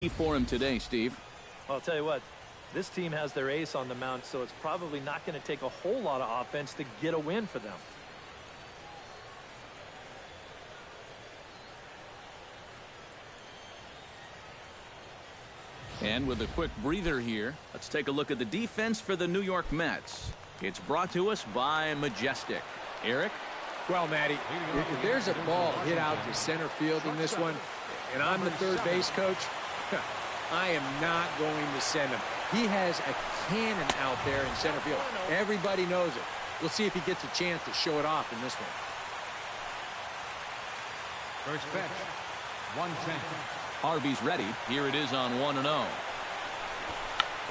For him today, Steve? Well, I'll tell you what, this team has their ace on the mound, so it's probably not going to take a whole lot of offense to get a win for them. And with a quick breather here, let's take a look at the defense for the New York Mets. It's brought to us by Majestic. Eric? Well, Matty, if there's a ball hit out to center field in this one, and I'm the third base coach, I am not going to send him. He has a cannon out there in center field. Everybody knows it. We'll see if he gets a chance to show it off in this one. First pitch, 1-10. Harvey's ready. Here it is on 1-0.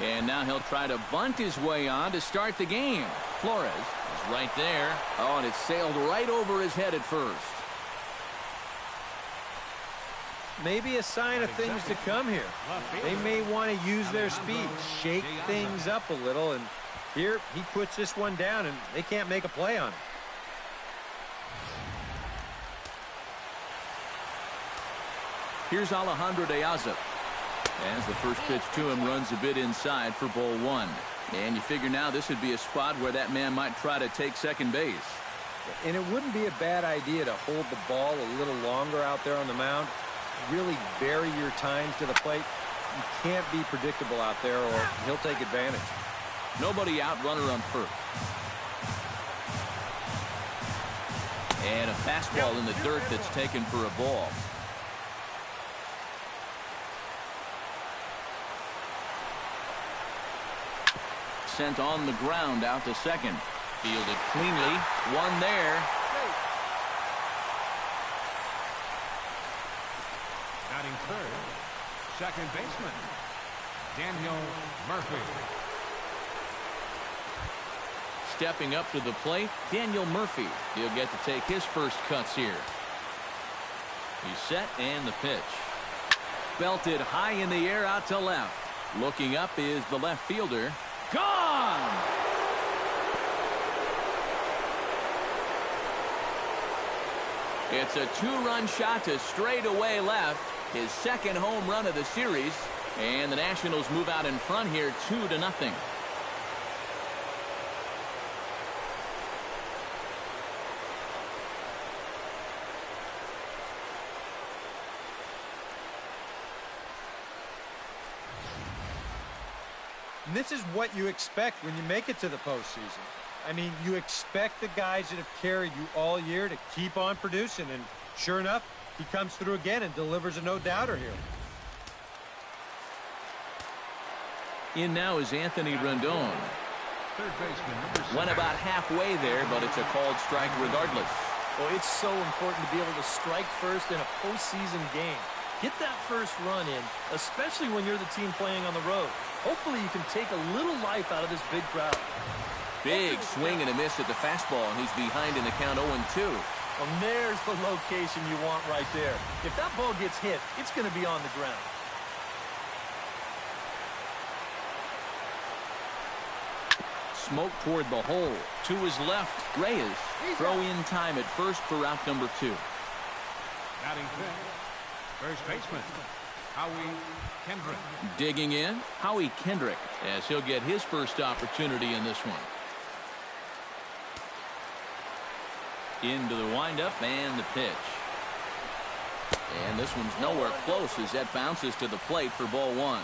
And now he'll try to bunt his way on to start the game. Flores is right there. Oh, and it sailed right over his head at first. Maybe a sign of things to come here. They may want to use their speed, shake things up a little, and here he puts this one down, and they can't make a play on it. Here's Alejandro De Aza. As the first pitch to him runs a bit inside for ball one. And you figure now this would be a spot where that man might try to take second base. And it wouldn't be a bad idea to hold the ball a little longer out there on the mound. Really vary your times to the plate. You can't be predictable out there or he'll take advantage. Nobody out, runner on first. And a fastball in the dirt that's taken for a ball. Sent on the ground out to second. Fielded cleanly. One there. Batting third, second baseman, Daniel Murphy. Stepping up to the plate, Daniel Murphy. He'll get to take his first cuts here. He's set and the pitch. Belted high in the air out to left. Looking up is the left fielder. Gone! It's a two-run shot to straightaway left. His second home run of the series. And the Nationals move out in front here 2-0. And this is what you expect when you make it to the postseason. I mean, you expect the guys that have carried you all year to keep on producing, and sure enough, he comes through again and delivers a no-doubter here. In now is Anthony Rendon. Third baseman, Went about halfway there, but it's a called strike regardless. Well, it's so important to be able to strike first in a postseason game. Get that first run in, especially when you're the team playing on the road. Hopefully you can take a little life out of this big crowd. Big swing and a miss at the fastball, and he's behind in the count 0-2. Well, there's the location you want right there. If that ball gets hit, it's going to be on the ground. Smoke toward the hole. To his left, Reyes. Throw in time at first for out number 2. batting fifth, first baseman, Howie Kendrick. Digging in, Howie Kendrick, as he'll get his first opportunity in this one. Into the windup and the pitch. And this one's nowhere close as that bounces to the plate for ball one.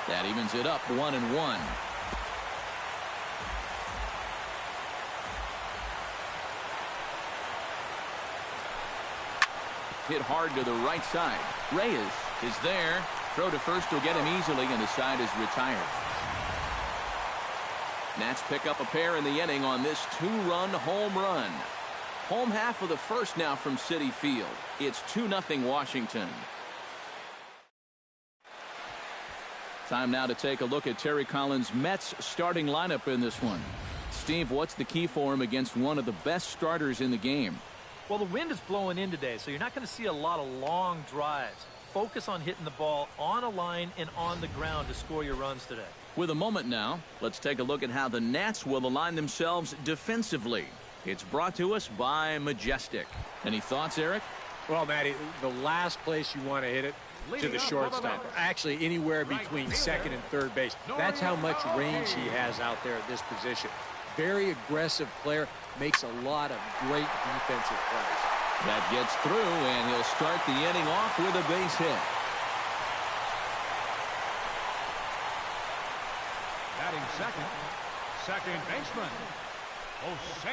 That evens it up 1-1. Hit hard to the right side. Reyes is there. Throw to first will get him easily, and the side is retired. Nats pick up a pair in the inning on this two-run home run. Home half of the first now from Citi Field. It's 2-0 Washington. Time now to take a look at Terry Collins' Mets starting lineup in this one. Steve, what's the key for him against one of the best starters in the game? Well, the wind is blowing in today, so you're not going to see a lot of long drives. Focus on hitting the ball on a line and on the ground to score your runs today. With a moment now, let's take a look at how the Nats will align themselves defensively. It's brought to us by Majestic. Any thoughts, Eric? Well, Matty, the last place you want to hit it, to the shortstop. Actually, anywhere between second and third base. That's how much range he has out there at this position. Very aggressive player, makes a lot of great defensive plays. That gets through, and he'll start the inning off with a base hit. Batting second, second baseman, Jose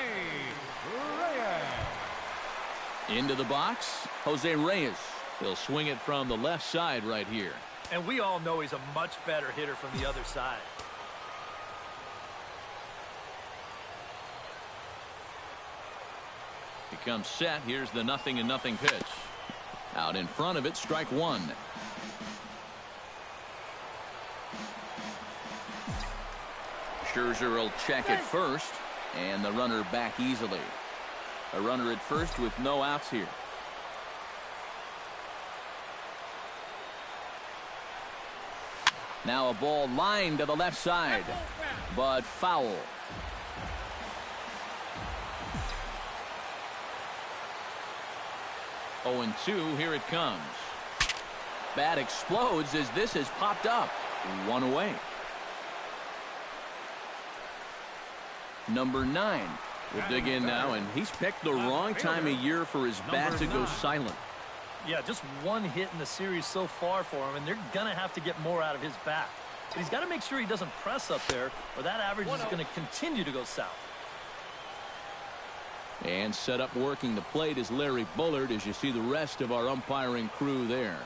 Reyes. Into the box, Jose Reyes. He'll swing it from the left side right here. And we all know he's a much better hitter from the other side. He comes set. Here's the 0-0 pitch. Out in front of it, strike one. Scherzer will check it first, and the runner back easily. A runner at first with no outs here. Now a ball lined to the left side, but foul. Oh, 0-2, here it comes. Bat explodes as this has popped up. One away. Number 9 will dig in now, and he's picked the wrong time of year for his bat to go silent. Yeah, just one hit in the series so far for him, and they're going to have to get more out of his bat. But he's got to make sure he doesn't press up there, or that average is going to continue to go south. And set up working the plate is Larry Bullard, as you see the rest of our umpiring crew there.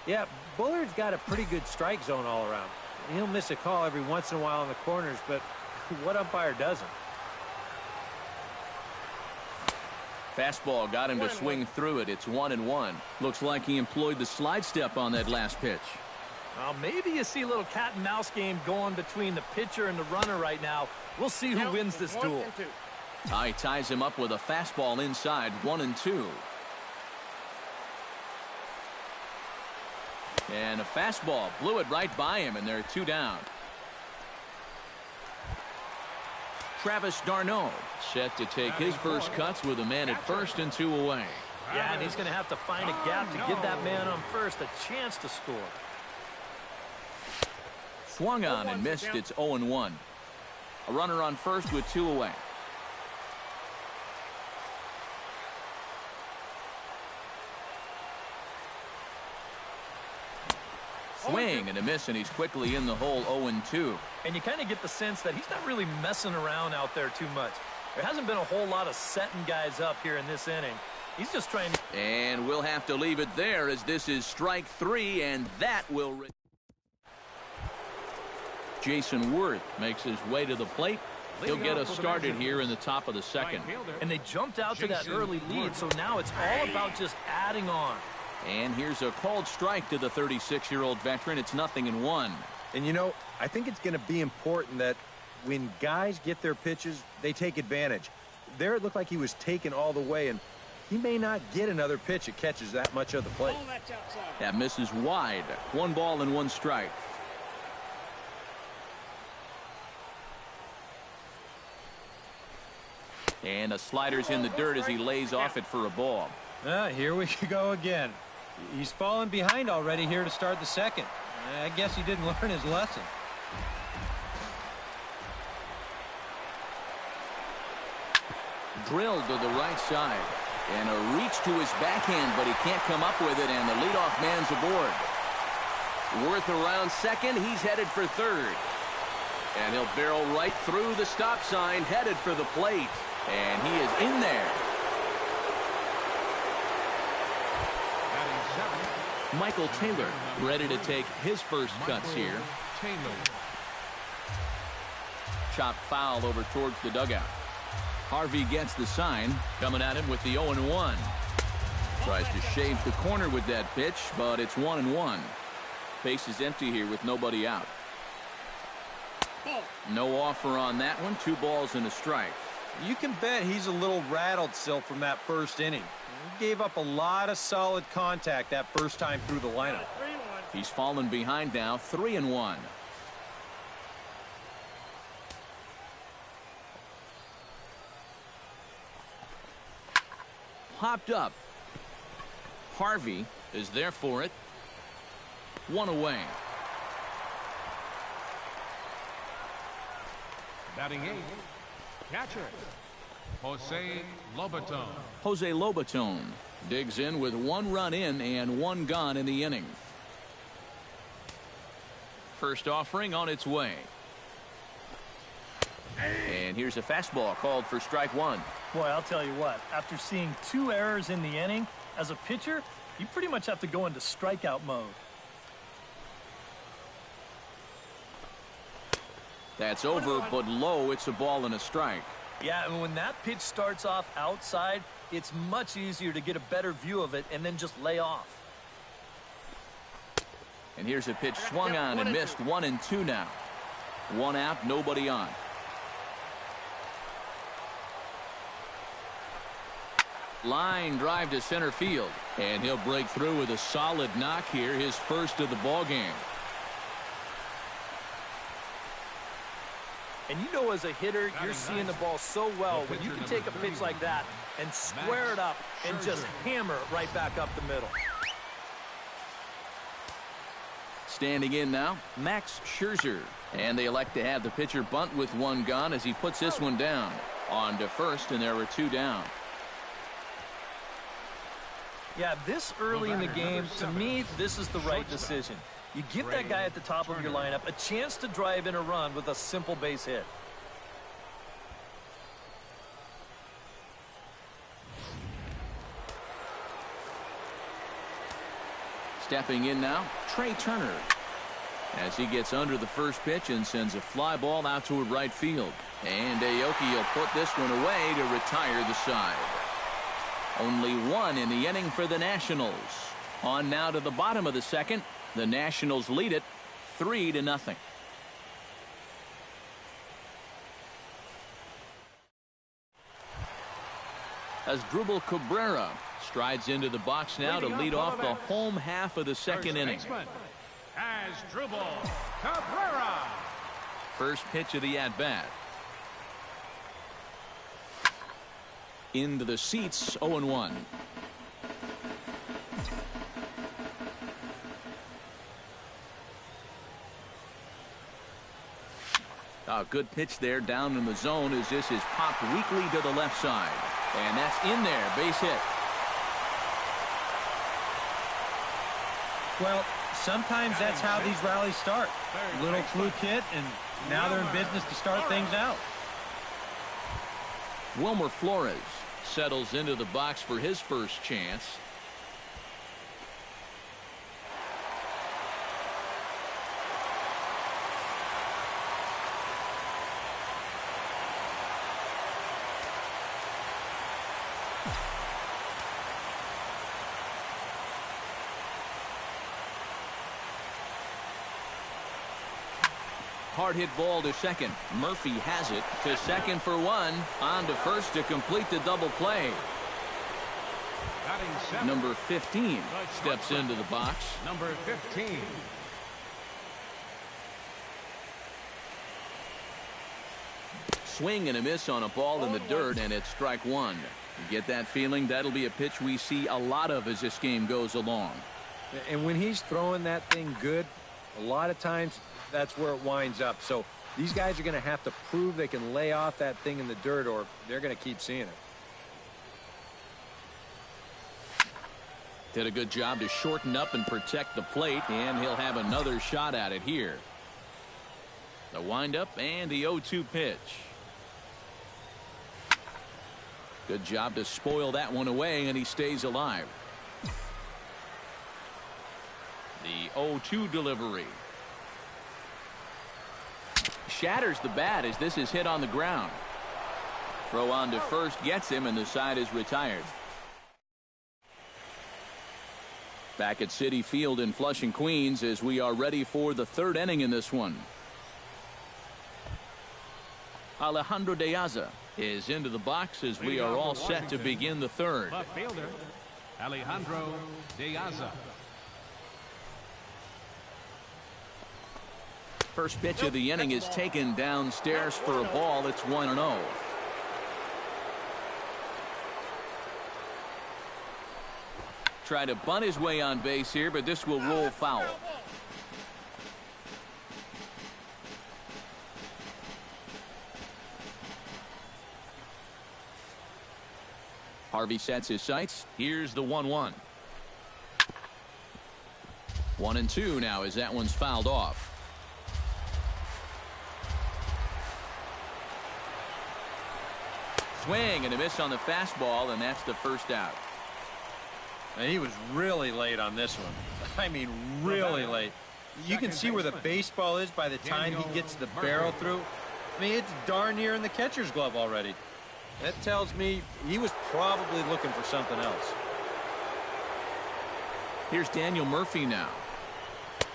Yeah, Bullard's got a pretty good strike zone all around. He'll miss a call every once in a while in the corners, but what umpire doesn't? Fastball got him to swing through it. It's 1-1. Looks like he employed the slide step on that last pitch. Well, maybe you see a little cat and mouse game going between the pitcher and the runner right now. We'll see who wins this duel. He ties him up with a fastball inside. 1-2. And a fastball blew it right by him, and they're 2 down. Travis d'Arnaud set to take his first cuts with a man at first and 2 away. Yeah, and he's going to have to find a gap to give that man on first a chance to score. Swung on and missed. It's 0-1. A runner on first with 2 away. Swing and a miss, and he's quickly in the hole. 0-2. And you kind of get the sense that he's not really messing around out there too much. There hasn't been a whole lot of setting guys up here in this inning. He's just trying to... And we'll have to leave it there, as this is strike 3, and that will... Jason Worth makes his way to the plate. He'll get us started here in the top of the second. And they jumped out to that early lead, so now it's all about just adding on. And here's a called strike to the 36-year-old veteran. It's 0-1. And, you know, I think it's going to be important that when guys get their pitches, they take advantage. There it looked like he was taken all the way, and he may not get another pitch that catches that much of the plate. That misses wide. 1 ball and 1 strike. And a slider's in the dirt as he lays off it for a ball. Here we go again. He's fallen behind already here to start the second. I guess he didn't learn his lesson. Drilled to the right side. And a reach to his backhand, but he can't come up with it, and the leadoff man's aboard. Worth around second. He's headed for third. And he'll barrel right through the stop sign, headed for the plate. And he is in there. Michael Taylor ready to take his first cuts here. Chop foul over towards the dugout. Harvey gets the sign, coming at him with the 0-1. Tries to shave the corner with that pitch, but it's 1-1. Base is empty here with nobody out. No offer on that one. 2 balls and a strike. You can bet he's a little rattled still from that first inning. He gave up a lot of solid contact that first time through the lineup. He's fallen behind now, 3-1. popped up. Harvey is there for it. One away. Batting 8th, catcher, Jose Lobaton. Jose Lobaton digs in with 1 run in and 1 gone in the inning. First offering on its way. And here's a fastball called for strike 1. Boy, I'll tell you what, after seeing 2 errors in the inning, as a pitcher, you pretty much have to go into strikeout mode. That's over, but low. It's a ball and a strike. Yeah, and when that pitch starts off outside, it's much easier to get a better view of it and then just lay off. And here's a pitch swung on and missed. 1-2 now. 1 out, nobody on. Line drive to center field. And he'll break through with a solid knock here, his first of the ball game. And you know, as a hitter, you're seeing the ball so well when you can take a pitch like that and square it up and just hammer it right back up the middle. Standing in now, Max Scherzer. And they elect to have the pitcher bunt with 1 gone as he puts this one down. On to first, and there are 2 down. Yeah, this early in the game, to me, this is the right decision. You give that guy at the top of your lineup a chance to drive in a run with a simple base hit. Stepping in now, Trey Turner. As he gets under the first pitch and sends a fly ball out toward right field. And Aoki will put this one away to retire the side. Only 1 in the inning for the Nationals. On now to the bottom of the second. The Nationals lead it 3-0. As Drupal Cabrera strides into the box now to lead off the home half of the second inning. As Drupal Cabrera. First pitch of the at-bat. Into the seats, 0-1. A good pitch there down in the zone as this is popped weakly to the left side. And that's in there, base hit. Well, sometimes that's how these rallies start. Little fluke hit, and now they're in business to start things out. Wilmer Flores settles into the box for his first chance. Hard hit ball to second. Murphy has it to second for 1. On to first to complete the double play. Number 15 steps into the box. Number 15. Swing and a miss on a ball in the dirt, and it's strike 1. You get that feeling that'll be a pitch we see a lot of as this game goes along. And when he's throwing that thing good, a lot of times that's where it winds up. So these guys are going to have to prove they can lay off that thing in the dirt, or they're going to keep seeing it. Did a good job to shorten up and protect the plate, and he'll have another shot at it here. The windup and the 0-2 pitch. Good job to spoil that one away, and he stays alive. The 0-2 delivery. Shatters the bat as this is hit on the ground. Throw on to first gets him, and the side is retired. Back at Citi Field in Flushing, Queens, as we are ready for the 3rd inning in this one. Alejandro De Aza is into the box as we are all set to begin the 3rd. Left fielder, Alejandro De Aza. First pitch of the inning is taken downstairs for a ball. It's 1-0. try to bunt his way on base here, but this will roll foul. Harvey sets his sights. Here's the 1-1. 1-2 now as that one's fouled off. Swing and a miss on the fastball, and that's the first out. And he was really late on this one. I mean, really late. You can see where the baseball is by the time he gets the barrel through. I mean, it's darn near in the catcher's glove already. That tells me he was probably looking for something else. Here's Daniel Murphy now.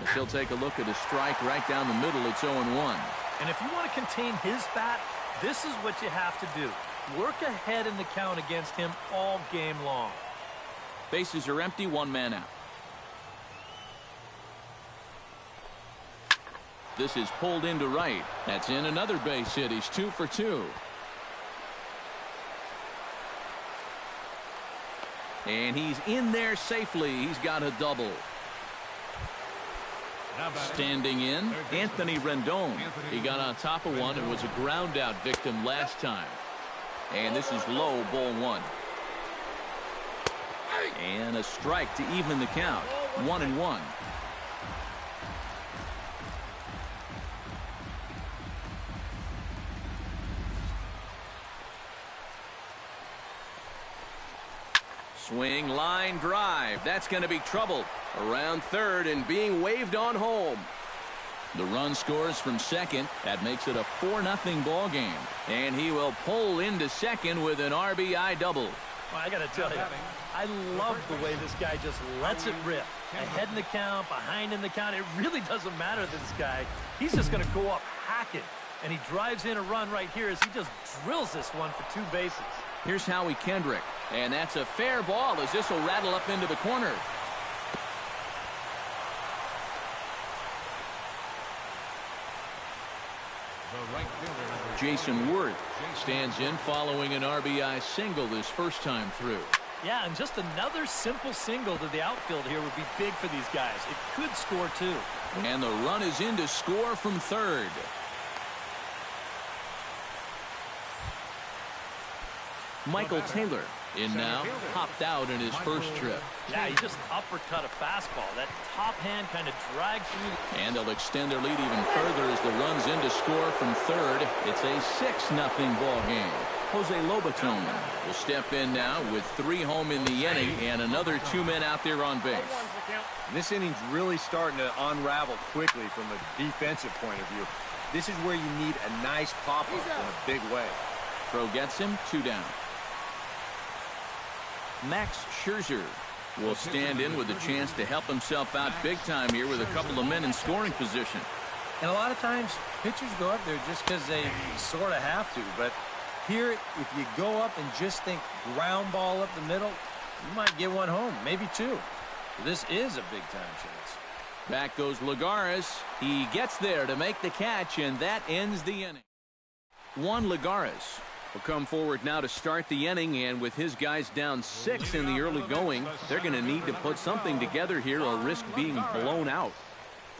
As he'll take a look at a strike right down the middle. It's 0-1. And if you want to contain his bat, this is what you have to do. Work ahead in the count against him all game long. Bases are empty, one man out. This is pulled into right. That's in another base hit. He's 2 for 2. And he's in there safely. He's got a double. Standing in, Anthony Rendon. He got on top of one and was a ground out victim last time. And this is low, ball 1. And a strike to even the count. 1-1. Swing, line drive. That's going to be trouble. Around third and being waved on home. The run scores from second. That makes it a 4-0 ball game. And he will pull into second with an RBI double. Well, I got to tell you, I love the way this guy just lets it rip. Ahead in the count, behind in the count. It really doesn't matter to this guy. He's just going to go up hacking. And he drives in a run right here as he just drills this one for 2 bases. Here's Howie Kendrick. And that's a fair ball as this will rattle up into the corner. Jason Worth stands in following an RBI single this first time through. Yeah, and just another simple single to the outfield here would be big for these guys. It could score 2. And the run is in to score from third. Michael Taylor in now, popped out in his first trip. Yeah, he just uppercut a fastball. That top hand kind of dragged through. And they'll extend their lead even further as the run's in to score from third. It's a 6-0 ball game. Jose Lobaton will step in now with 3 home in the inning and another 2 men out there on base. This inning's really starting to unravel quickly from a defensive point of view. This is where you need a nice pop-up in a big way. Throw gets him, 2 down. Max Scherzer will stand in with a chance to help himself out big time here with a couple of men in scoring position. And a lot of times, pitchers go up there just because they sort of have to. But here, if you go up and just think ground ball up the middle, you might get 1 home, maybe 2. This is a big-time chance. Back goes Lagares. He gets there to make the catch, and that ends the inning. Juan Lagares will come forward now to start the inning, and with his guys down 6 in the early going, they're going to need to put something together here or risk being blown out.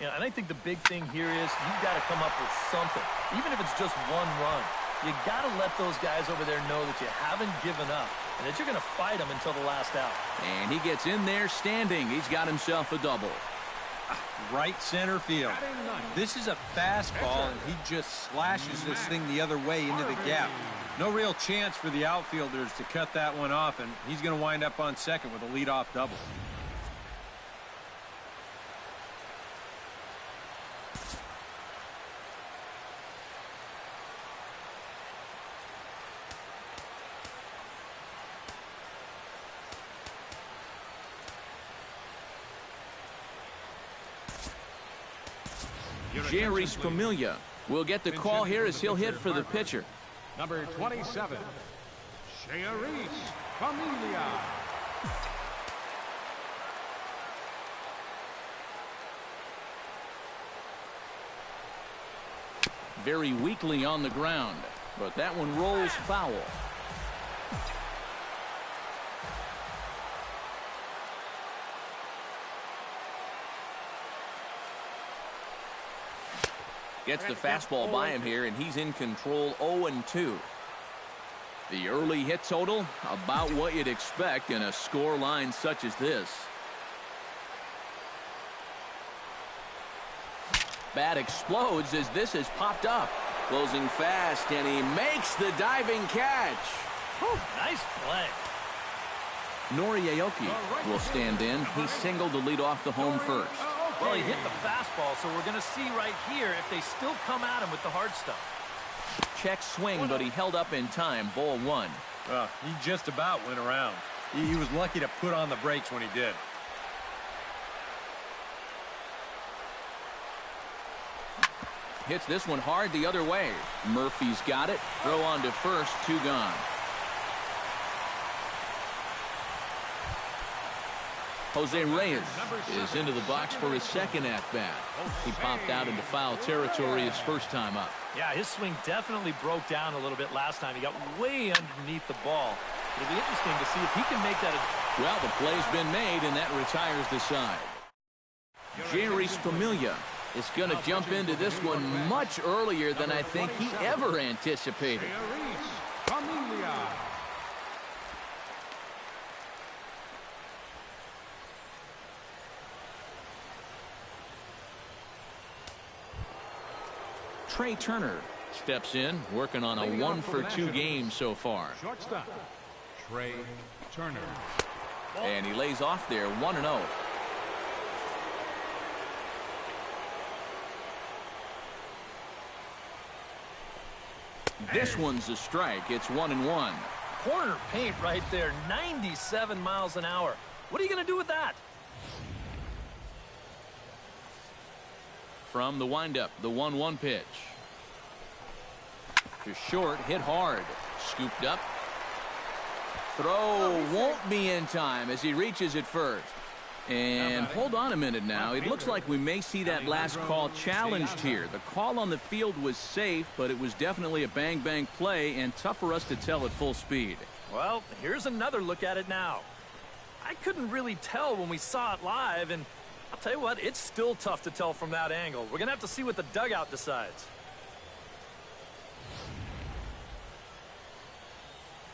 Yeah, and I think the big thing here is you've got to come up with something, even if it's just 1 run. You got to let those guys over there know that you haven't given up and that you're going to fight them until the last out. And he gets in there standing. He's got himself a double. Right center field. This is a fastball, and he just slashes this thing the other way into the gap. No real chance for the outfielders to cut that one off, and he's going to wind up on second with a leadoff double. Jerry Familia will get the call here as he'll hit for the pitcher. Number 27, Jerry Familia. Very weakly on the ground, but that one rolls foul. Gets the fastball by him here, and he's in control 0-2. The early hit total, about what you'd expect in a score line such as this. Bat explodes as this has popped up. Closing fast, and he makes the diving catch. Whew, nice play. Nori Aoki will stand in. He singled to lead off the home first. Well, he hit the fastball, so we're going to see right here if they still come at him with the hard stuff. Check swing, but he held up in time. Ball 1. He just about went around. He was lucky to put on the brakes when he did. Hits this one hard the other way. Murphy's got it. Throw on to first. 2 gone. Jose Reyes is into the box for his second at-bat. He popped out into foul territory his first time up. Yeah, his swing definitely broke down a little bit last time. He got way underneath the ball. It'll be interesting to see if he can make that. Well, the play's been made, and that retires the side. Jeurys Familia is going to jump into this one much earlier than I think he ever anticipated. Trey Turner steps in, working on a 1-for-2 game so far. Shortstop, Trey Turner. And he lays off there, 1-0. This one's a strike. It's 1-1. Corner paint right there, 97 miles an hour. What are you going to do with that? From the windup, the 1-1 pitch. To short, hit hard. Scooped up. Throw won't be in time as he reaches it first. And hold on a minute now. It looks like we may see that last call challenged here. The call on the field was safe, but it was definitely a bang-bang play and tough for us to tell at full speed. Well, here's another look at it now. I couldn't really tell when we saw it live, and I'll tell you what, it's still tough to tell from that angle. We're going to have to see what the dugout decides.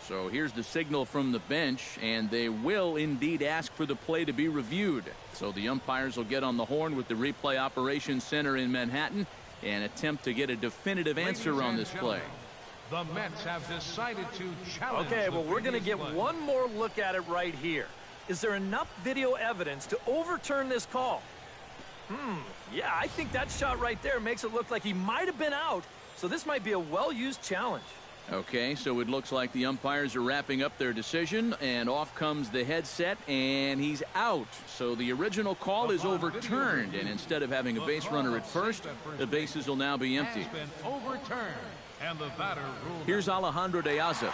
So here's the signal from the bench, and they will indeed ask for the play to be reviewed. So the umpires will get on the horn with the replay operations center in Manhattan and attempt to get a definitive answer on this play. The Mets have decided to challenge. Okay, well, we're going to get one more look at it right here. Is there enough video evidence to overturn this call? Yeah, I think that shot right there makes it look like he might have been out. So this might be a well-used challenge. Okay, so it looks like the umpires are wrapping up their decision, and off comes the headset, and he's out. So the original call is overturned, and instead of having a base runner at first, the bases will now be empty. Here's Alejandro De Aza.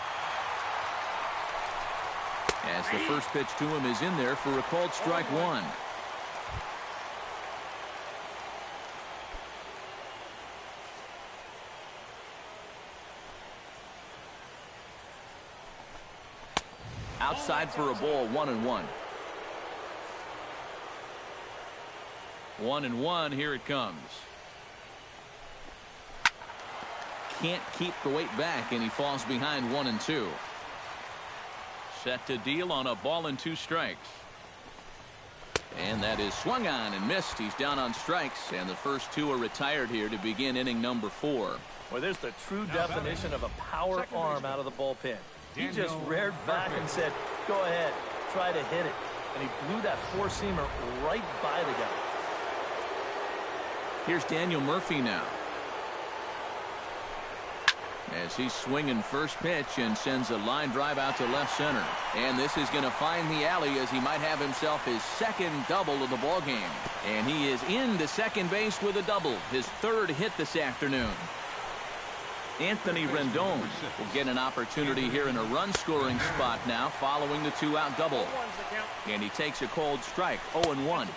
As the first pitch to him is in there for a called strike 1. Outside for a ball, 1-1. 1-1, here it comes. Can't keep the weight back, and he falls behind 1-2. Set to deal on a ball and 2 strikes. And that is swung on and missed. He's down on strikes, and the first 2 are retired here to begin inning number 4. Well, there's the true definition of a power arm out of the bullpen. He just reared back and said, go ahead, try to hit it. And he blew that four-seamer right by the guy. Here's Daniel Murphy now. As he's swinging first pitch and sends a line drive out to left center. And this is going to find the alley as he might have himself his second double of the ballgame. And he is into second base with a double, his 3rd hit this afternoon. Anthony Rendon will get an opportunity here in a run-scoring spot now following the 2-out double. And he takes a cold strike, 0-1.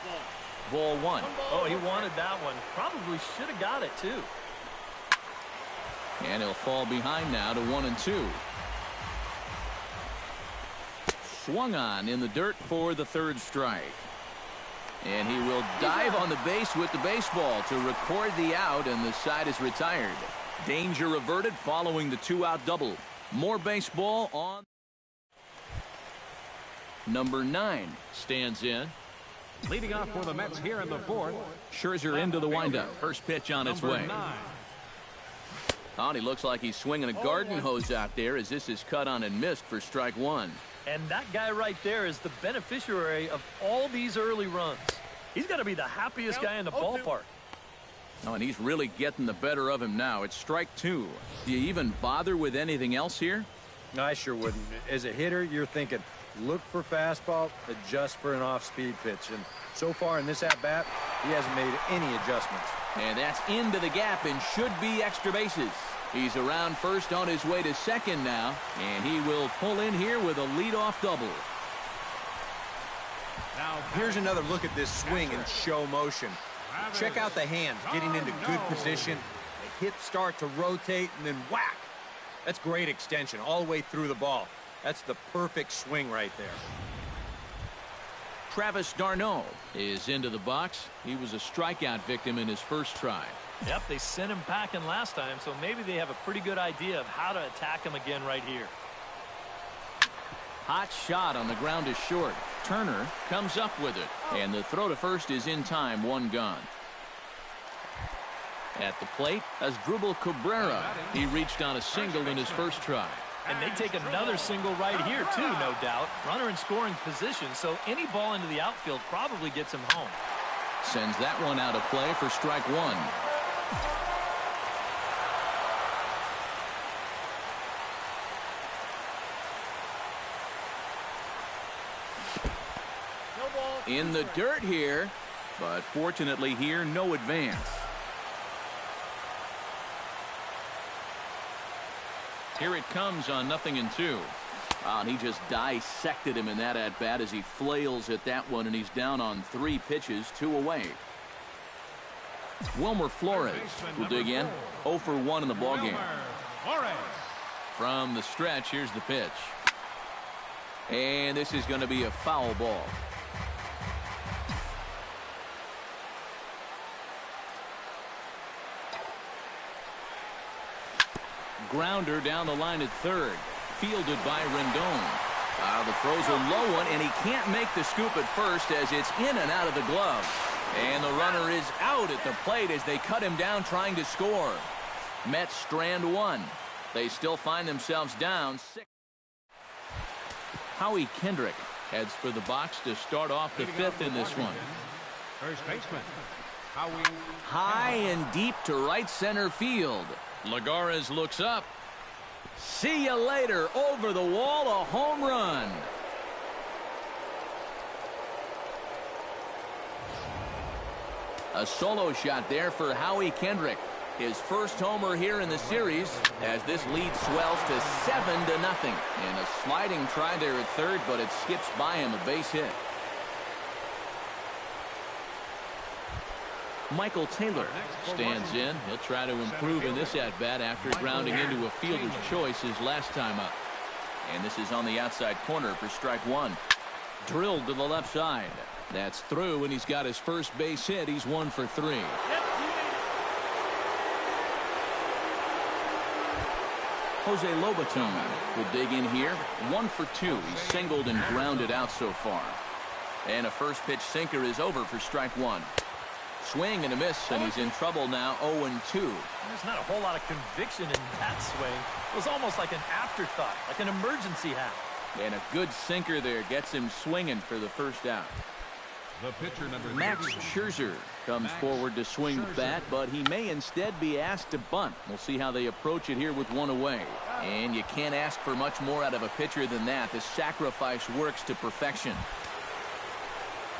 Ball 1. Oh, he wanted that one. Probably should have got it, too. And he'll fall behind now to 1-2. Swung on in the dirt for the 3rd strike. And he will dive on the base with the baseball to record the out, and the side is retired. Danger averted following the 2-out double. More baseball on. Number 9 stands in. Leading off for the Mets here in the 4th. Scherzer into the windup. First pitch on its way. 9. Oh, and he looks like he's swinging a garden hose out there as this is cut on and missed for strike 1. And that guy right there is the beneficiary of all these early runs. He's got to be the happiest guy in the ballpark. Oh, and he's really getting the better of him now. It's strike 2. Do you even bother with anything else here? No, I sure wouldn't. As a hitter, you're thinking, look for fastball, adjust for an off-speed pitch. And so far in this at-bat, he hasn't made any adjustments. And that's into the gap and should be extra bases. He's around first on his way to second now, and he will pull in here with a leadoff double. Now Here's another look at this swing in show motion. Check out the hands getting into good position. The hips start to rotate and then whack. That's great extension all the way through the ball. That's the perfect swing right there. Travis d'Arnaud is into the box. He was a strikeout victim in his first try. Yep, they sent him packing last time, so maybe they have a pretty good idea of how to attack him again right here. Hot shot on the ground is short. Turner comes up with it, and the throw to first is in time, 1 gone. At the plate, Asdrubal Cabrera. He reached on a single in his first try. And they take another single right here, too, no doubt. Runner in scoring position, so any ball into the outfield probably gets him home. Sends that one out of play for strike 1. In the dirt here, but fortunately here, no advance. Here it comes on 0-2. And he just dissected him in that at-bat as he flails at that one, and he's down on 3 pitches, 2 away. Wilmer Flores will dig in. 0 for 1 in the ballgame. From the stretch, here's the pitch. And this is going to be a foul ball. Grounder down the line at third. Fielded by Rendon. The throw's a low one, and he can't make the scoop at first as it's in and out of the glove. And the runner is out at the plate as they cut him down trying to score. Mets strand 1. They still find themselves down 6. Howie Kendrick heads for the box to start off the 5th in this one. First baseman, Howie. High and deep to right center field. Lagares looks up. See you later. Over the wall, a home run. A solo shot there for Howie Kendrick. His first homer here in the series as this lead swells to 7-0. And a sliding try there at third, but it skips by him, a base hit. Michael Taylor stands in. He'll try to improve in this at-bat after grounding into a fielder's choice his last time up. And this is on the outside corner for strike 1. Drilled to the left side. That's through, and he's got his first base hit. He's 1 for 3. Jose Lobaton will dig in here. 1 for 2. He's singled and grounded out so far. And a first pitch sinker is over for strike 1. Swing and a miss, and he's in trouble now. 0-2. There's not a whole lot of conviction in that swing. It was almost like an afterthought, like an emergency hat. And a good sinker there gets him swinging for the first out. The pitcher number Max Scherzer comes forward to swing the bat, but he may instead be asked to bunt. We'll see how they approach it here with 1 away. And you can't ask for much more out of a pitcher than that. The sacrifice works to perfection.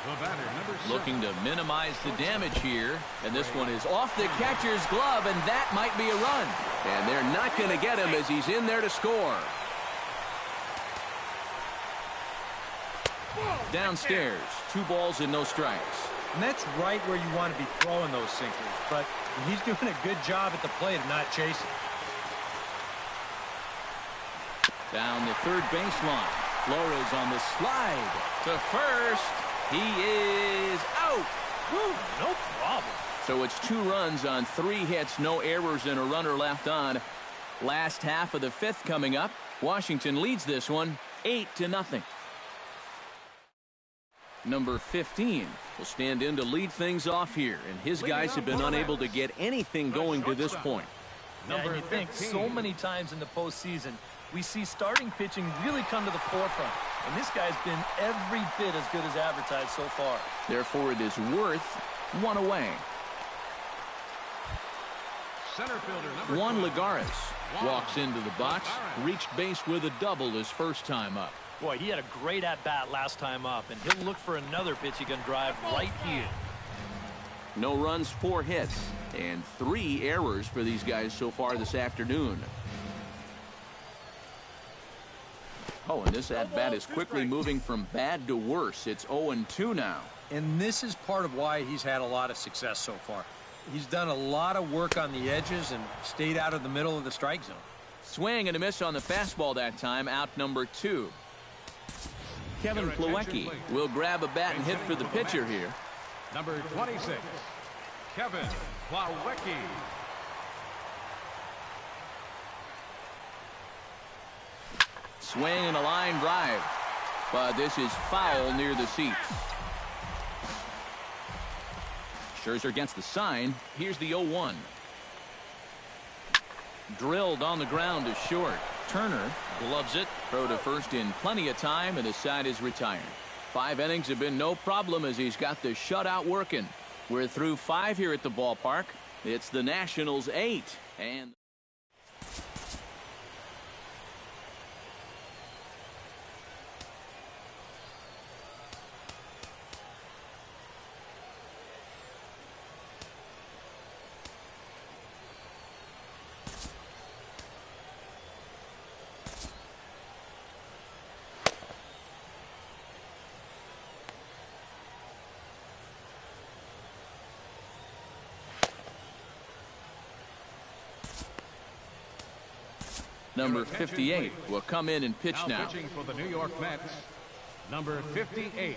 The batter, number 7. Looking to minimize the damage here. And this one is off the catcher's glove, and that might be a run. And they're not going to get him as he's in there to score. Downstairs, 2 balls and no strikes. And that's right where you want to be throwing those sinkers. But he's doing a good job at the plate of not chasing. Down the third baseline. Flores on the slide to first. He is out. Woo, no problem. So it's 2 runs on 3 hits, no errors, and a runner left on. Last half of the 5th coming up. Washington leads this one 8-0. Number 15 will stand in to lead things off here, and his guys have been unable to get anything going to this point. Yeah, and you think so many times in the postseason, we see starting pitching really come to the forefront. And this guy's been every bit as good as advertised so far. Therefore, it is worth 1 away. Center fielder number Juan 12. Lagares walks into the box, reached base with a double his first time up. Boy, he had a great at-bat last time up, and he'll look for another pitch he can drive right here. No runs, 4 hits, and 3 errors for these guys so far this afternoon. Oh, and this at-bat is quickly moving from bad to worse. It's 0-2 now. And this is part of why he's had a lot of success so far. He's done a lot of work on the edges and stayed out of the middle of the strike zone. Swing and a miss on the fastball that time, out number 2. Kevin Plawecki will grab a bat and hit for the pitcher here. Number 26, Kevin Plawecki. Swing and a line drive, but this is foul near the seats. Scherzer against the sign. Here's the 0-1. Drilled on the ground to short. Turner gloves it. Throw to first in plenty of time, and the side is retired. 5 innings have been no problem as he's got the shutout working. We're through 5 here at the ballpark. It's the Nationals 8. And number 58 will come in and pitch now. Pitching for the New York Mets, number 58.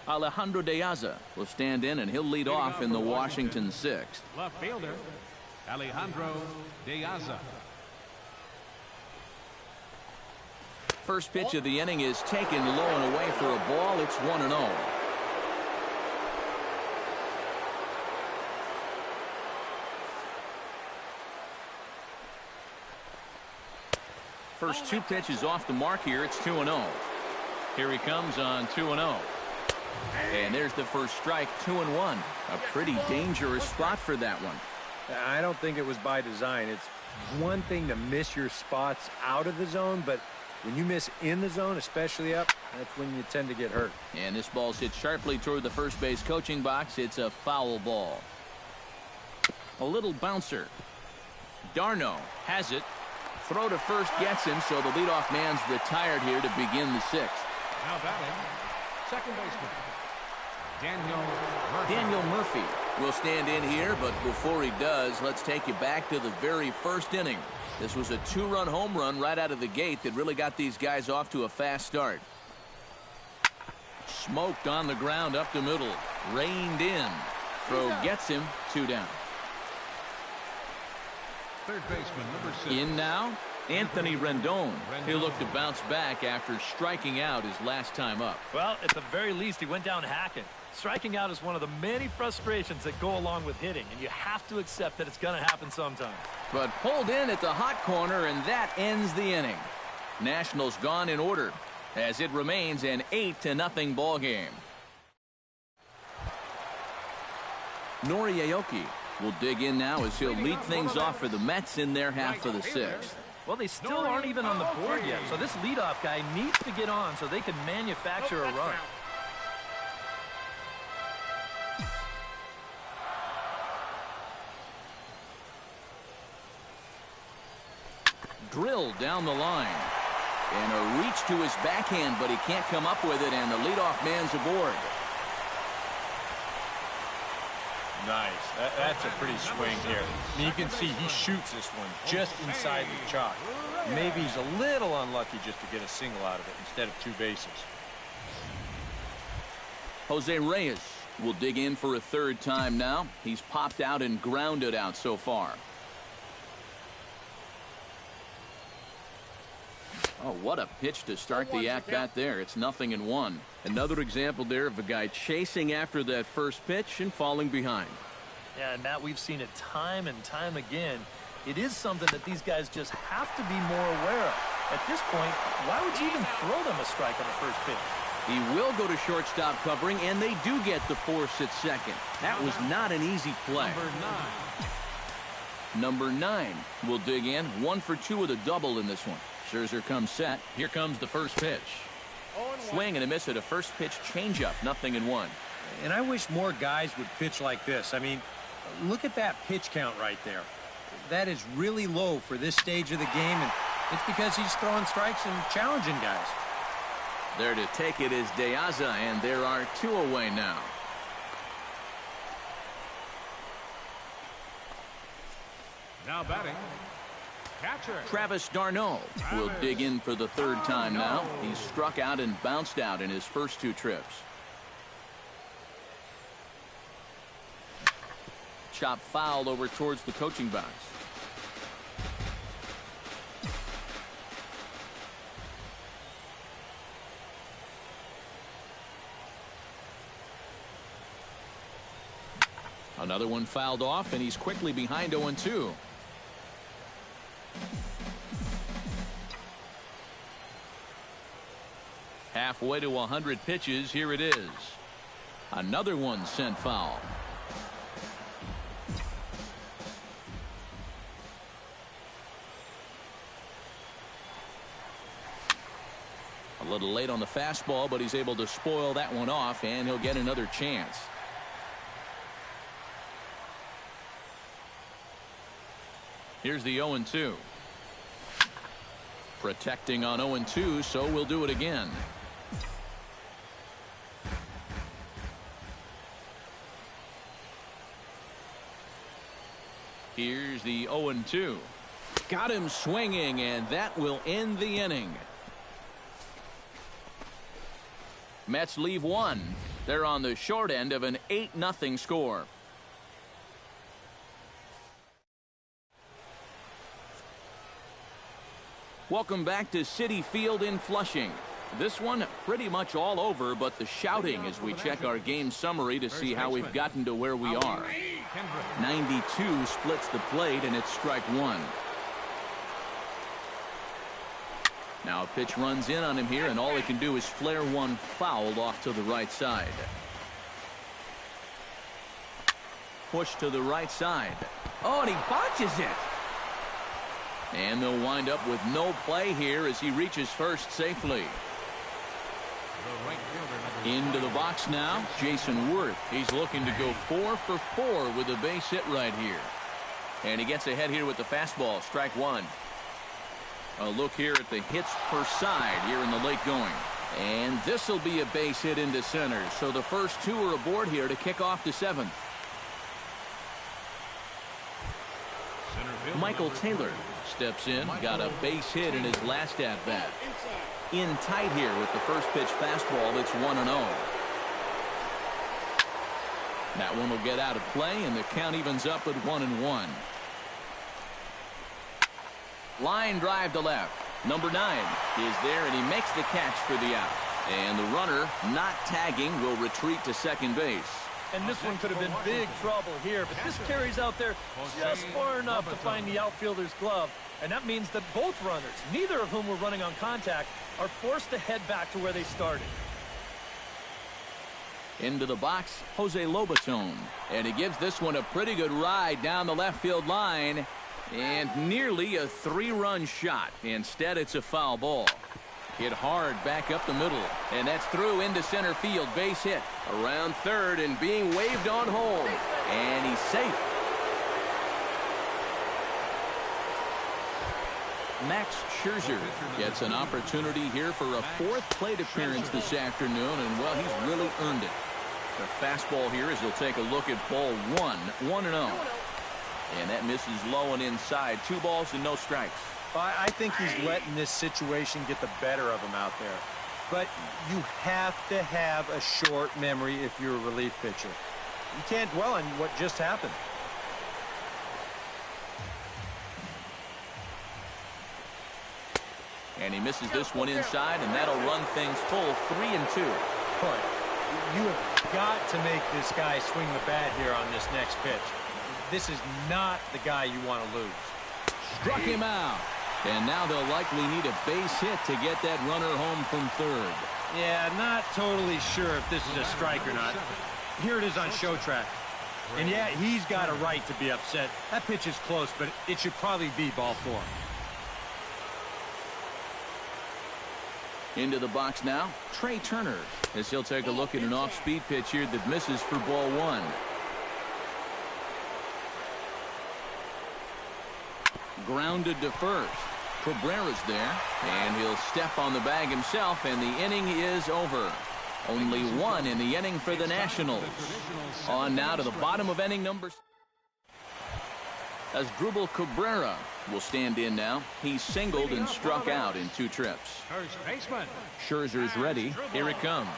Alejandro De Aza will stand in, and he'll lead off in the Washington 6th. Left fielder, Alejandro De Aza. First pitch of the inning is taken low and away for a ball. It's 1-0. First 2 pitches off the mark here. It's 2-0. Here he comes on 2-0. And there's the first strike, 2-1. A pretty dangerous spot for that one. I don't think it was by design. It's one thing to miss your spots out of the zone, but when you miss in the zone, especially up, that's when you tend to get hurt. And this ball's hit sharply toward the first base coaching box. It's a foul ball. A little bouncer. Darno has it. Throw to first gets him, so the leadoff man's retired here to begin the 6th. Now batting, second baseman, Daniel Murphy will stand in here, but before he does, let's take you back to the very first inning. This was a 2-run home run right out of the gate that really got these guys off to a fast start. Smoked on the ground up the middle. Reined in. Throw gets him. 2 down. third baseman, number 6. In now, Anthony Rendon. He'll look to bounce back after striking out his last time up. Well, at the very least, he went down hacking. Striking out is one of the many frustrations that go along with hitting, and you have to accept that it's going to happen sometimes. But pulled in at the hot corner, and that ends the inning. Nationals gone in order. as it remains an 8-0 ball game. Noriaoki will dig in now as he'll lead things off for the Mets in their half of the sixth. Well, they still aren't even on the board yet, so this leadoff guy needs to get on so they can manufacture a run. Drilled down the line. And a reach to his backhand, but he can't come up with it, and the leadoff man's aboard. Nice. That's a pretty swing here. I mean, you can see he shoots this one just inside the chalk. Maybe he's a little unlucky just to get a single out of it instead of 2 bases. Jose Reyes will dig in for a 3rd time now. He's popped out and grounded out so far. Oh, what a pitch to start the at-bat there. It's 0-1. Another example there of a guy chasing after that first pitch and falling behind. Yeah, and Matt, we've seen it time and time again. It is something that these guys just have to be more aware of. At this point, why would you even throw them a strike on the first pitch? He will go to shortstop covering, and they do get the force at second. That was not an easy play. Number 9 will dig in. 1 for 2 with a double in this one. Scherzer comes set. Here comes the first pitch. Swing and a miss at a first pitch changeup. 0-1. And I wish more guys would pitch like this. I mean, look at that pitch count right there. That is really low for this stage of the game, and it's because he's throwing strikes and challenging guys. There to take it is De Aza, and there are 2 away now. Now batting, catcher Travis d'Arnaud will dig in for the 3rd time now. He's struck out and bounced out in his first 2 trips. Chop foul over towards the coaching box. Another one fouled off, and he's quickly behind 0-2. Halfway to 100 pitches. Here it is. Another one sent foul. A little late on the fastball, but he's able to spoil that one off, and he'll get another chance. Here's the 0-2. Protecting on 0-2, so we'll do it again. Here's the 0-2. Got him swinging, and that will end the inning. Mets leave 1. They're on the short end of an 8-0 score. Welcome back to Citi Field in Flushing. This one pretty much all over, but the shouting as we check our game summary to see how we've gotten to where we are. 92 splits the plate, and it's strike 1. Now a pitch runs in on him here, and all he can do is flare one foul off to the right side. Push to the right side. Oh, and he botches it. And they'll wind up with no play here as he reaches first safely. Into the box now, Jason Worth. He's looking to go 4 for 4 with a base hit right here. And he gets ahead here with the fastball, strike 1. A look here at the hits per side here in the late going. And this will be a base hit into center. So the first 2 are aboard here to kick off the 7th. Michael Taylor steps in, got a base hit in his last at-bat. In tight here with the first pitch fastball. It's 1-0. That one will get out of play, and the count evens up at 1-1. Line drive to left. Number 9 is there, and he makes the catch for the out. And the runner, not tagging, will retreat to second base. And this one could have been big trouble here, but this carries out there just far enough to find the outfielder's glove, And that means that both runners, neither of whom were running on contact, are forced to head back to where they started. Into the box, Jose Lobaton. And he gives this one a pretty good ride down the left field line. And nearly a 3-run shot. Instead, it's a foul ball. Hit hard back up the middle. And that's through into center field. Base hit. Around third and being waved on home. And he's safe. Max Scherzer gets an opportunity here for a 4th plate appearance this afternoon, and, well, he's really earned it. The fastball here as he'll take a look at ball 1, 1-0. And that misses low and inside. 2 balls and no strikes. I think he's letting this situation get the better of him out there. But you have to have a short memory if you're a relief pitcher. You can't dwell on what just happened. And he misses this one inside, and that'll run things full 3-2. Boy, you have got to make this guy swing the bat here on this next pitch. This is not the guy you want to lose. Struck him out. And now they'll likely need a base hit to get that runner home from third. Yeah, not totally sure if this is a strike or not. Here it is on show track. And yeah, he's got a right to be upset. That pitch is close, but it should probably be ball 4. Into the box now, Trey Turner, as he'll take a look at an off-speed pitch here that misses for ball 1. Grounded to first. Cabrera's there, and he'll step on the bag himself, and the inning is over. Only 1 in the inning for the Nationals. On now to the bottom of inning number. As Drupal Cabrera will stand in now. He's singled and struck out in 2 trips. First baseman. Scherzer's ready. Here it comes.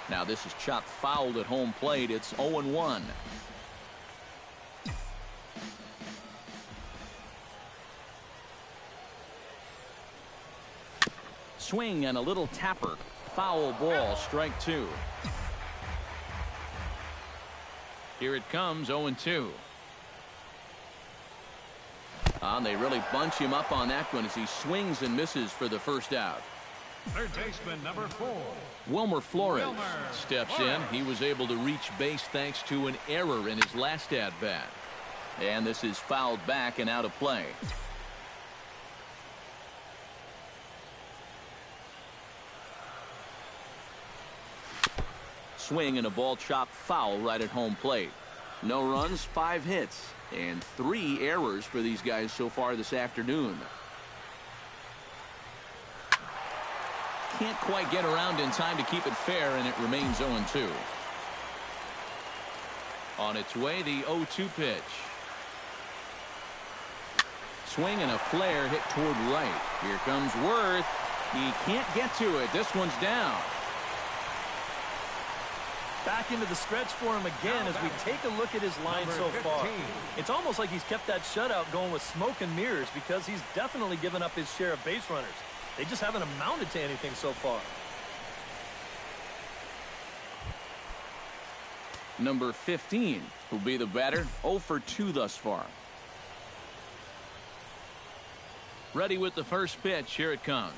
Now this is chopped fouled at home plate. It's 0-1. Swing and a little tapper. Foul ball, strike 2. Here it comes, 0-2. They really bunch him up on that one as he swings and misses for the first out. Third baseman, number 4. Wilmer Flores steps in. He was able to reach base thanks to an error in his last at-bat. And this is fouled back and out of play. Swing and a ball chopped foul right at home plate. No runs, 5 hits, and 3 errors for these guys so far this afternoon. Can't quite get around in time to keep it fair, and it remains 0-2. On its way, the 0-2 pitch. Swing and a flare hit toward right. Here comes Worth. He can't get to it. This one's down. Back into the stretch for him again as we take a look at his line so far. It's almost like he's kept that shutout going with smoke and mirrors because he's definitely given up his share of base runners. They just haven't amounted to anything so far. Number 15 will be the batter. 0 for 2 thus far. Ready with the first pitch. Here it comes.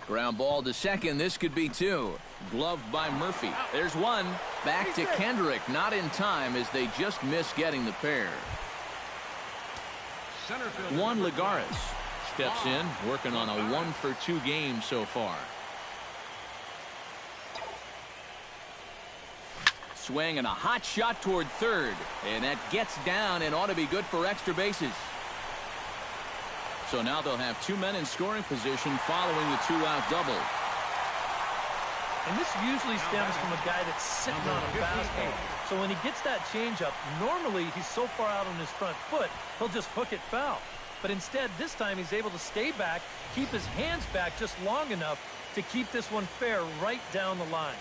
Ground ball to second. This could be 2. Gloved by Murphy. There's 1. Back to Kendrick. Not in time as they just miss getting the pair. Juan Lagares steps in, working on a 1 for 2 game so far. Swing and a hot shot toward third. And that gets down and ought to be good for extra bases. So now they'll have 2 men in scoring position following the 2-out double. And this usually stems from a guy that's sitting on a fastball. So when he gets that changeup, normally he's so far out on his front foot, he'll just hook it foul. But instead, this time he's able to stay back, keep his hands back just long enough to keep this one fair right down the line.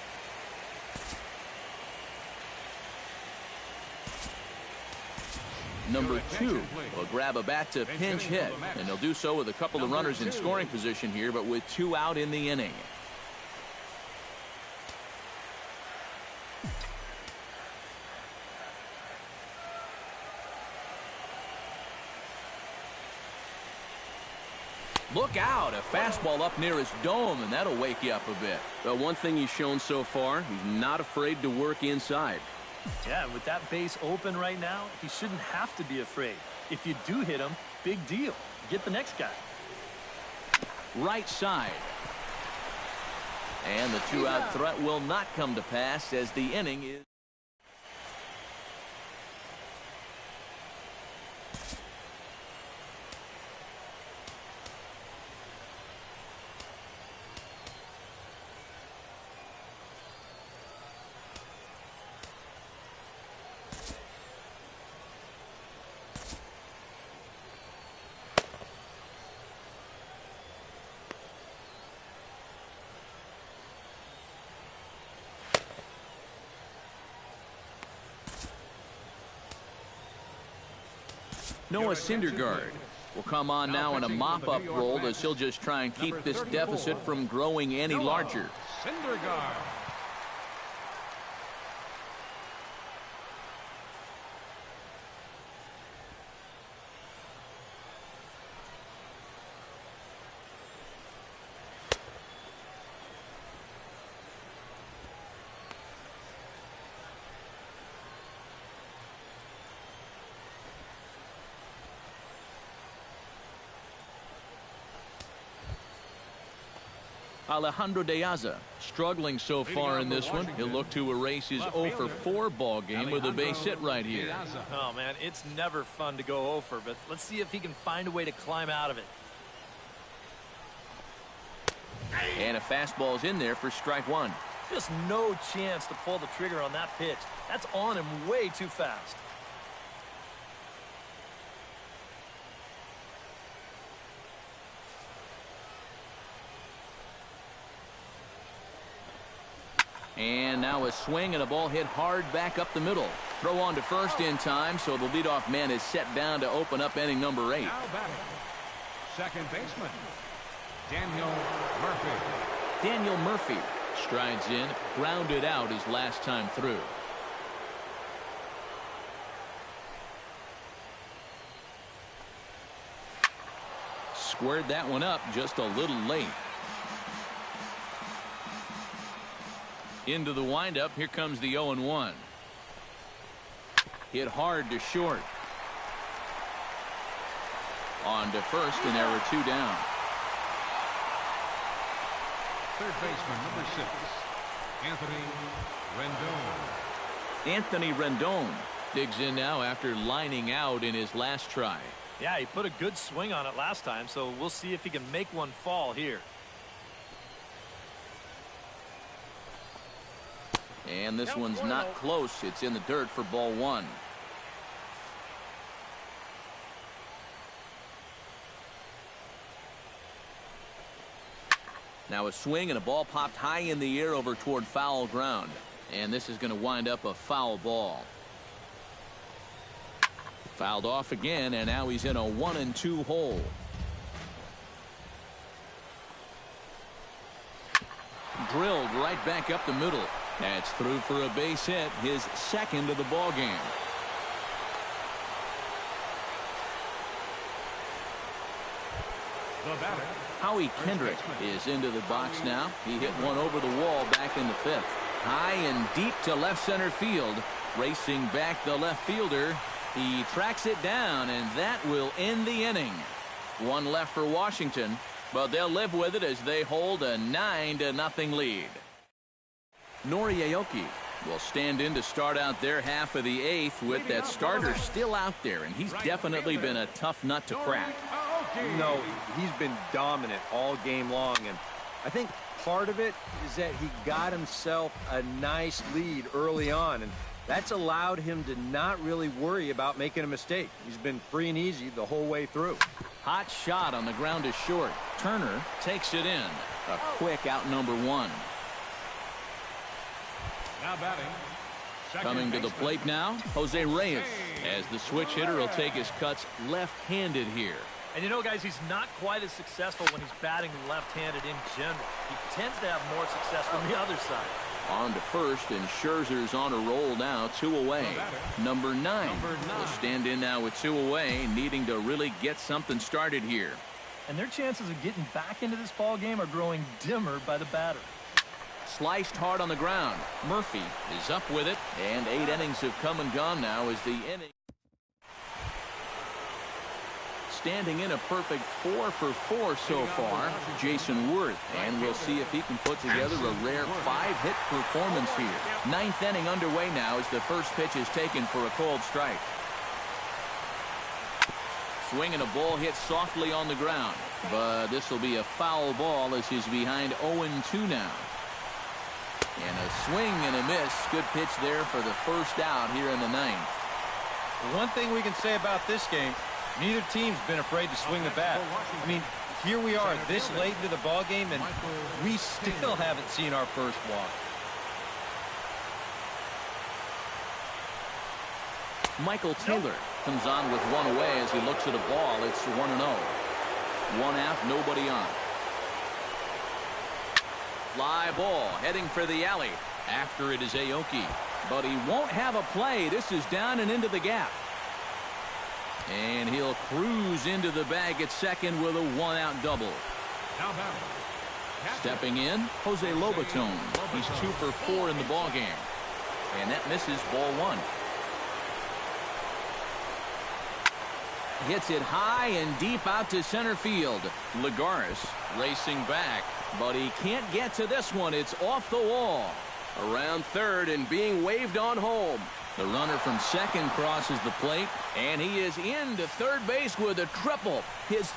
Number 2 will grab a bat to pinch hit, and they'll do so with a couple of runners in scoring position here, but with 2 out in the inning. Look out, a fastball up near his dome, and that'll wake you up a bit. Well, one thing he's shown so far, he's not afraid to work inside. Yeah, with that base open right now, he shouldn't have to be afraid. If you do hit him, big deal. Get the next guy. Right side. And the two-out threat will not come to pass as the inning is... Noah Syndergaard will come on now in a mop-up role as he'll just try and keep this deficit from growing any larger. Syndergaard. Alejandro De Aza struggling so far in this one. He'll look to erase his 0-for-4 ball game with a base hit right here. Oh, man, it's never fun to go 0-for, but let's see if he can find a way to climb out of it. And a fastball's in there for strike one. Just no chance to pull the trigger on that pitch. That's on him way too fast. And now a swing and a ball hit hard back up the middle. Throw on to first in time, so the leadoff man is set down to open up inning number 8. Now batting, second baseman, Daniel Murphy. Daniel Murphy strides in, grounded out his last time through. Squared that one up just a little late. Into the windup, here comes the 0-1. Hit hard to short. On to first, and there are 2 down. Third baseman, number 6, Anthony Rendon. Anthony Rendon digs in now after lining out in his last try. Yeah, he put a good swing on it last time, so we'll see if he can make one fall here. And this one's not close. It's in the dirt for ball 1. Now a swing and a ball popped high in the air over toward foul ground. And this is going to wind up a foul ball. Fouled off again, and now he's in a 1-2 hole. Drilled right back up the middle. That's through for a base hit, his second of the ball game. The batter, Howie Kendrick is into the box now. He hit one over the wall back in the 5th. High and deep to left center field. Racing back the left fielder. He tracks it down, and that will end the inning. One left for Washington, but they'll live with it as they hold a 9-0 lead. Nori Aoki will stand in to start out their half of the 8th with that starter still out there, and he's definitely been a tough nut to crack. No, he's been dominant all game long, and I think part of it is that he got himself a nice lead early on, and that's allowed him to not really worry about making a mistake. He's been free and easy the whole way through. Hot shot on the ground is short. Turner takes it in. A quick out number 1. now batting, Coming to the plate now, Jose Reyes, as the switch hitter will take his cuts left-handed here. And you know, guys, he's not quite as successful when he's batting left-handed in general. He tends to have more success from the other side. On to first, and Scherzer's on a roll now, 2 away. Number 9 will stand in now with 2 away, needing to really get something started here. and their chances of getting back into this ball game are growing dimmer by the batter. Sliced hard on the ground. Murphy is up with it, and 8 innings have come and gone now as the inning. Standing in a perfect 4 for 4 so far, Jason Worth, and we'll see if he can put together a rare 5-hit performance here. 9th inning underway now as the first pitch is taken for a called strike. Swing and a ball hit softly on the ground, but this will be a foul ball as he's behind 0-2 now. And a swing and a miss. Good pitch there for the first out here in the 9th. One thing we can say about this game, neither team's been afraid to swing the bat. I mean, here we are this late into the ball game, and we still haven't seen our first walk. Michael Taylor comes on with one away as he looks at a ball. It's 1-0. 1 out, nobody on. Fly ball heading for the alley. After it is Aoki, but he won't have a play. This is down and into the gap. And he'll cruise into the bag at second with a 1-out double. Stepping in, Jose Lobaton. He's 2 for 4 in the ball game. And that misses ball 1. Hits it high and deep out to center field. Lagares racing back, but he can't get to this one. It's off the wall. Around third and being waved on home. The runner from second crosses the plate, and he is into third base with a triple. His